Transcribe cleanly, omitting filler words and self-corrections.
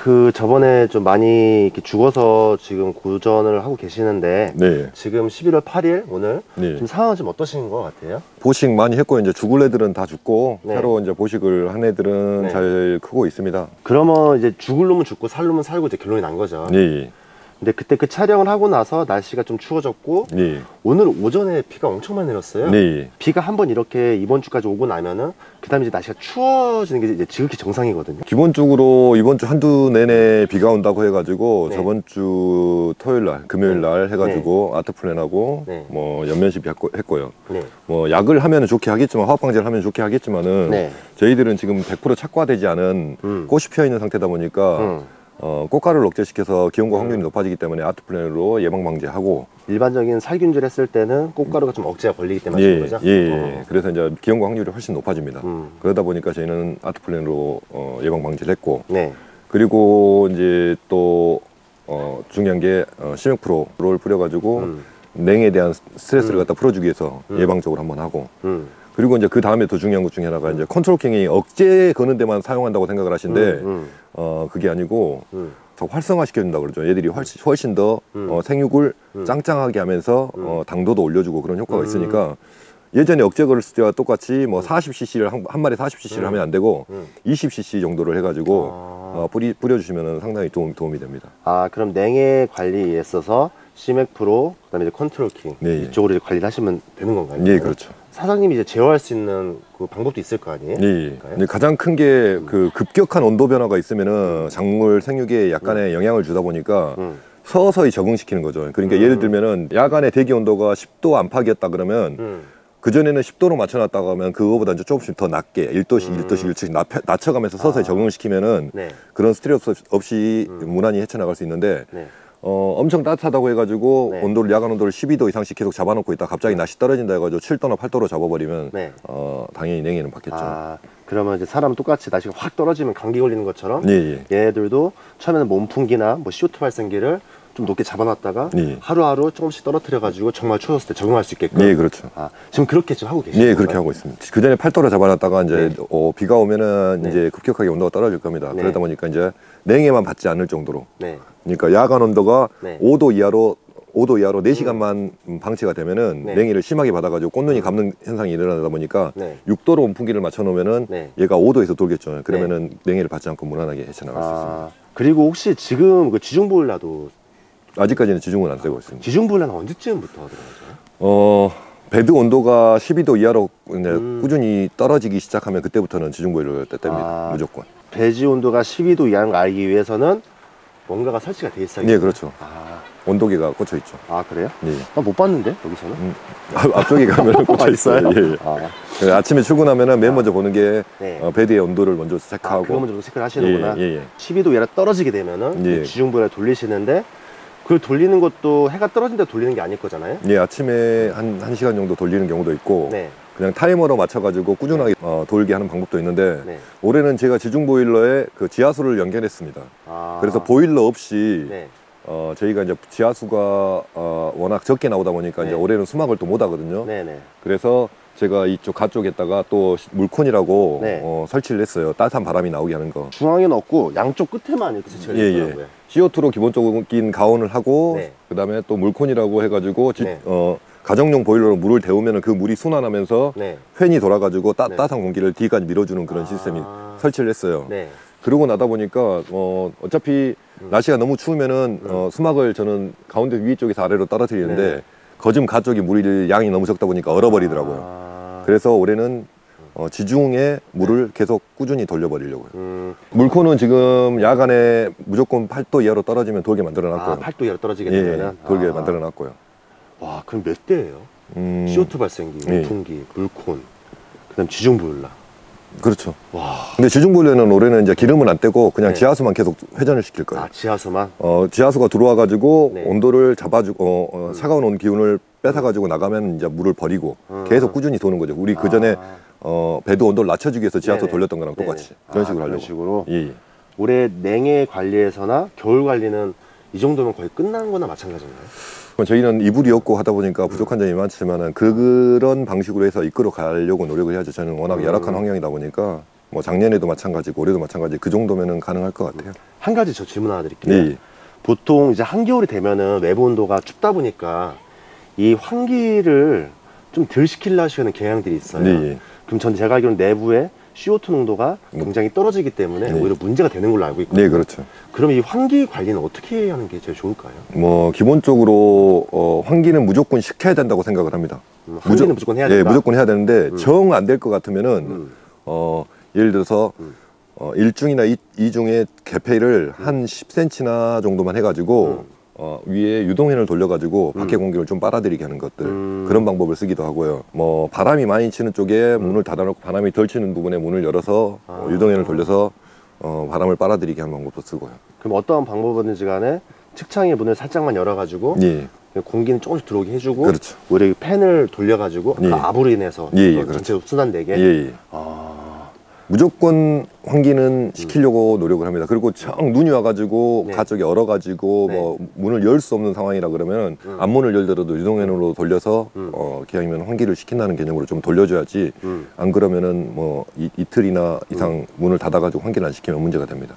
그 저번에 좀 많이 이렇게 죽어서 지금 고전을 하고 계시는데 네. 지금 11월 8일 오늘 네. 지금 상황은 좀 어떠신 것 같아요? 보식 많이 했고 이제 죽을 애들은 다 죽고 네. 새로 이제 보식을 한 애들은 네. 잘 크고 있습니다. 그러면 이제 죽을 놈은 죽고 살 놈은 살고 이제 결론이 난 거죠. 네. 근데 그때 그 촬영을 하고 나서 날씨가 좀 추워졌고 네. 오늘 오전에 비가 엄청 많이 내렸어요. 네. 비가 한번 이렇게 이번 주까지 오고 나면은 그 다음에 이제 날씨가 추워지는 게 이제 지극히 정상이거든요. 기본적으로 이번 주 한두 내내 비가 온다고 해가지고 네. 저번 주 토요일 날, 금요일 날 해가지고 아트플랜하고 네. 뭐 연면식 했고요. 네. 뭐 약을 하면 좋게 하겠지만 화학방제를 하면 좋게 하겠지만은 네. 저희들은 지금 100% 착과되지 않은 꽃이 피어 있는 상태다 보니까 꽃가루를 억제시켜서 기온과 확률이 높아지기 때문에 아트플랜으로 예방방제하고 일반적인 살균제를 했을 때는 꽃가루가 좀 억제가 걸리기 때문에 예, 하시는 거죠? 예. 그래서 이제 기온과 확률이 훨씬 높아집니다. 그러다 보니까 저희는 아트플랜으로 예방방제를 했고 네. 그리고 이제 또 중요한 게 시맥프로를 뿌려가지고 냉에 대한 스트레스를 갖다 풀어주기 위해서 예방적으로 한번 하고 그리고 이제 그 다음에 더 중요한 것 중에 하나가 이제 컨트롤킹이 억제 거는 데만 사용한다고 생각을 하시는데 그게 아니고 더 활성화시켜준다 그러죠. 얘들이 훨씬 더 생육을 짱짱하게 하면서 당도도 올려주고 그런 효과가 있으니까 예전에 억제 걸었을 때와 똑같이 뭐 40cc를 한 마리 40cc를 하면 안 되고 20cc 정도를 해가지고 뿌려주시면 상당히 도움이 됩니다. 아, 그럼 냉해 관리에 있어서 시맥프로 그다음에 이제 컨트롤킹 네. 이쪽으로 이제 관리를 하시면 되는 건가요? 네, 그렇죠. 사장님이 이제 제어할 수 있는 그 방법도 있을 거 아니에요? 네. 근데 가장 큰 게 그 급격한 온도 변화가 있으면은 작물 생육에 약간의 영향을 주다 보니까 서서히 적응시키는 거죠. 그러니까 예를 들면은 야간에 대기 온도가 10도 안팎이었다 그러면 그전에는 10도로 맞춰놨다고 하면 그거보다 이제 조금씩 더 낮게 1도씩 1도씩 낮춰가면서 서서히 적응을 시키면은 네. 그런 스트레스 없이 무난히 헤쳐나갈 수 있는데 네. 엄청 따뜻하다고 해가지고 네. 온도를 야간 온도를 12도 이상씩 계속 잡아놓고 있다 갑자기 날씨 떨어진다 해가지고 7도나 8도로 잡아버리면 네. 당연히 냉해는 받겠죠. 아, 그러면 이제 사람 똑같이 날씨가 확 떨어지면 감기 걸리는 것처럼 예. 얘네들도 처음에는 몸풍기나 뭐 CO2 발생기를 좀 높게 잡아놨다가 예. 하루하루 조금씩 떨어뜨려가지고 정말 추웠을 때 적응할 수 있게끔. 네, 그렇죠. 아, 지금 그렇게 지금 하고 계시는 예, 건가요? 그렇게 하고 있습니다. 그 전에 8도로 잡아놨다가 이제 네. 비가 오면은 네. 이제 급격하게 온도가 떨어질 겁니다. 네. 그러다 보니까 이제 냉해만 받지 않을 정도로. 네. 그러니까 야간 온도가 네. 5도 이하로 4시간만 방치가 되면은 네. 냉해를 심하게 받아가지고 꽃눈이 감는 현상이 일어나다 보니까 네. 6도로 온풍기를 맞춰놓으면은 네. 얘가 5도에서 돌겠죠. 그러면은 냉해를 받지 않고 무난하게 헤쳐나갈 수 있습니다. 아, 그리고 혹시 지금 그 지중보일라도 아직까지는 지중은 안 되고 있습니다. 지중보일라는 언제쯤부터 들어가죠? 배드 온도가 12도 이하로 이제 꾸준히 떨어지기 시작하면 그때부터는 지중보일러를 뗍니다. 무조건. 배지 온도가 12도 이하인 걸 알기 위해서는 뭔가가 설치가 돼 있어요. 네, 그렇죠. 아, 온도계가 꽂혀 있죠. 아 그래요? 네. 못 봤는데 여기서는? 앞쪽에 가면 꽂혀 있어요. 예. 아, 아침에 출근하면은 맨 먼저 보는 게 네. 배드의 온도를 먼저 체크하고. 그거 먼저 체크를 하시는구나. 예. 12도 이하로 떨어지게 되면은 예. 지중보일라 돌리시는데 그걸 돌리는 것도 해가 떨어진 데 돌리는 게 아닐 거잖아요? 예, 아침에 한 1시간 정도 돌리는 경우도 있고 네. 그냥 타이머로 맞춰가지고 꾸준하게 돌게 하는 방법도 있는데 네. 올해는 제가 지중보일러에 그 지하수를 연결했습니다. 아, 그래서 보일러 없이 네. 저희가 이제 지하수가 워낙 적게 나오다 보니까 네. 이제 올해는 수막을 또 못 하거든요. 네네. 그래서 제가 이쪽 가쪽에다가 또 물콘이라고 네. 설치를 했어요. 따뜻한 바람이 나오게 하는 거. 중앙에는 없고 양쪽 끝에만 이렇게 설치가 예, 있더라고요. CO2로 기본적인 가온을 하고 네. 그다음에 또 물콘이라고 해가지고 네. 가정용 보일러로 물을 데우면 그 물이 순환하면서 네. 팬이 돌아가지고 네. 따뜻한 공기를 뒤까지 밀어주는 그런 아. 시스템이 설치를 했어요. 네. 그러고 나다 보니까 어차피 날씨가 너무 추우면은 수막을 저는 가운데 위 쪽에서 아래로 떨어뜨리는데 네. 거즘 가쪽이 물이 양이 너무 적다 보니까 얼어버리더라고요. 아. 그래서 올해는 지중에 물을 계속 꾸준히 돌려버리려고요. 아, 물코는 지금 야간에 무조건 8도 이하로 떨어지면 돌게 만들어놨고요. 8도 이하로 떨어지게 예, 되면 돌게 만들어놨고요. 와, 그럼 몇 대예요? CO2 발생기, 예. 물풍기, 물콘, 그다음 지중보일라. 그렇죠. 와. 근데 지중보일러는 올해는 이제 기름은 안 떼고 그냥 네. 지하수만 계속 회전을 시킬 거예요. 아, 지하수만? 지하수가 들어와가지고 네. 온도를 잡아주고 차가운 온 기운을 뺏어가지고 나가면 이제 물을 버리고 계속 꾸준히 도는 거죠. 우리 그 전에 배드 온도를 낮춰주기 위해서 지하수 네네. 돌렸던 거랑 똑같이 네네. 그런 식으로 그런 하려고. 식으로? 예. 올해 냉해 관리에서나 겨울 관리는 이 정도면 거의 끝난 거나 마찬가지인가요? 저희는 이불이 없고 하다 보니까 부족한 점이 많지만은 그런 방식으로 해서 이끌어 가려고 노력을 해야죠. 저는 워낙 열악한 환경이다 보니까 뭐 작년에도 마찬가지고 올해도 마찬가지 그 정도면은 가능할 것 같아요. 한 가지 저 질문 하나 드릴게요. 예, 예. 보통 이제 한겨울이 되면은 외부 온도가 춥다 보니까 이 환기를 좀 덜 시키려 하시는 경향들이 있어요. 예, 예. 그럼 전 제가 알기로는 내부에 CO2 농도가 굉장히 떨어지기 때문에 네. 오히려 문제가 되는 걸로 알고 있거든요. 네, 그렇죠. 그럼 이 환기 관리는 어떻게 하는 게 제일 좋을까요? 뭐 기본적으로 환기는 무조건 시켜야 된다고 생각을 합니다. 환기는 무조건 해야 예, 된다? 무조건 해야 되는데 정 안 될 것 같으면은 예를 들어서 일중이나 이중의 개폐를 한 10cm나 정도만 해가지고 위에 유동현을 돌려가지고 밖에 공기를 좀 빨아들이게 하는 것들 그런 방법을 쓰기도 하고요. 뭐 바람이 많이 치는 쪽에 문을 닫아놓고 바람이 덜 치는 부분에 문을 열어서 유동현을 돌려서 바람을 빨아들이게 하는 방법도 쓰고요. 그럼 어떠한 방법이든지 간에 측창의 문을 살짝만 열어가지고 예, 공기는 조금씩 들어오게 해주고 그렇죠. 오히려 이 팬을 돌려가지고 예. 그 압으로 인해서 예, 예, 전체 순환되게 예, 예. 무조건 환기는 시키려고 노력을 합니다. 그리고 정 눈이 와가지고 네. 가쪽이 얼어가지고 네. 뭐 문을 열 수 없는 상황이라 그러면 앞문을 열더라도 유동현으로 돌려서 기왕이면 환기를 시킨다는 개념으로 좀 돌려줘야지 안 그러면은 뭐 이틀이나 이상 문을 닫아가지고 환기를 안 시키면 문제가 됩니다.